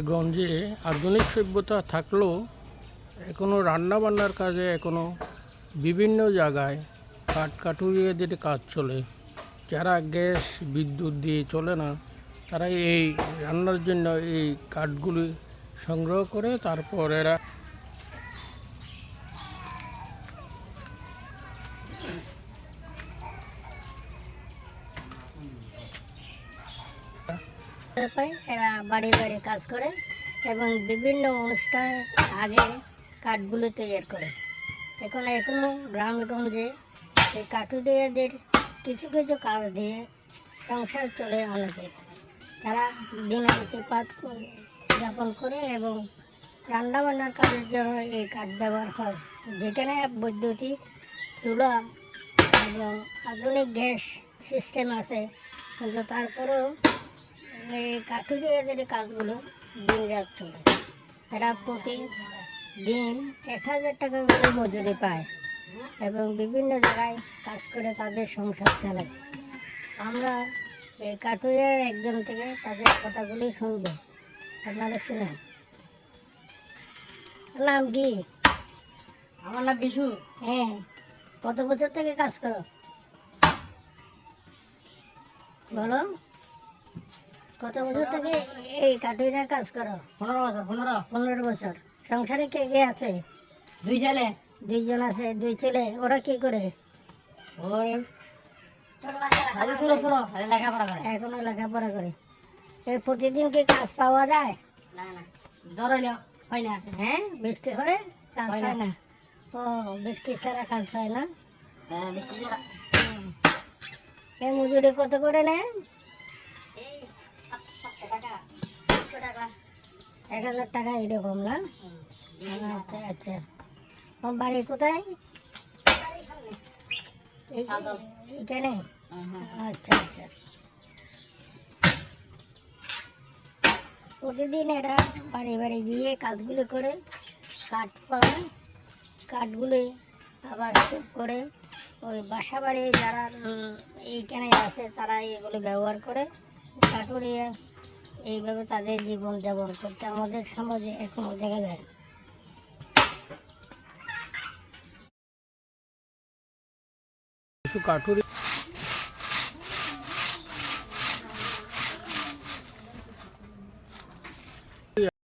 গঞ্জে আধুনিক সভ্যতা থাকলেও এখনও রান্নাবান্নার কাজে এখনও বিভিন্ন জায়গায় কাঠুরিয়াদের কাজ চলে। যারা গ্যাস বিদ্যুৎ দিয়ে চলে না, তারা এই রান্নার জন্য এই কাঠগুলি সংগ্রহ করে তারপর এরা এরা বাড়ি বাড়ি কাজ করে এবং বিভিন্ন অনুষ্ঠানের আগে কাঠগুলো তৈরি করে। এখনো গ্রামগঞ্জে এই কাঠুরিয়াদের কিছু কিছু কাজ দিয়ে সংসার চলে অনেকে। তারা দিনপাত যাপন করে এবং রান্নাবান্নার কাজের জন্য এই কাঠ ব্যবহার হয়। যেখানে বৈদ্যুতিক চুলা এবং আধুনিক গ্যাস সিস্টেম আছে, কিন্তু তারপরেও এই কাঠুরিয়াদের কাজগুলো দিনরাত চলে। এরা প্রতিদিন 1000 টাকা করে মজুরি পায় এবং বিভিন্ন জায়গায় কাজ করে তাদের সংসার চালায়। আমরা এই কাঠুরিয়ার একজন থেকে তাদের কথাগুলি শুনব, আপনারা শুনেন। নাম কি? আমার নাম বিশু। হ্যাঁ, কত বছর থেকে কাজ করো বলো? কত বছর থেকে এই কাঠুরিয়া কাজ করো? 15 বছর। 15 বছর। সংসারে কে কে আছে? 2 ছেলে। 2 জন আছে। 2 ছেলে। ওরা কি করে? ওর আজ ছোট ছোট লেখাপড়া করে। এখনো লেখাপড়া করে। প্রতিদিন কি কাজ পাওয়া যায়? না না, জ্বর হইলে হয় না। হ্যাঁ, বৃষ্টি হলে কাজ হয় হয় না। না। ও, বৃষ্টি ছাড়া কাজ হয় না। হ্যাঁ, মিষ্টি ছাড়া। এই মজুরি কত করে নেয়? এই 500 টাকা। 1000 টাকা এরকম না? আচ্ছা আচ্ছা। তোমার বাড়ি কোথায়? এখানে? আচ্ছা আচ্ছা। প্রতিদিন এরা বাড়ি বাড়ি গিয়ে কাজগুলো করে কাঠ পায়। কাঠগুলি আবার করে ওই বাসা বাড়ি যারা এইখানে আছে তারা এগুলো ব্যবহার করে কাঠুরিয়া এইভাবে তাদের জীবনযাপন করতে আমাদের সমাজে এখনও দেখা যায়। কিছু কাঠুরি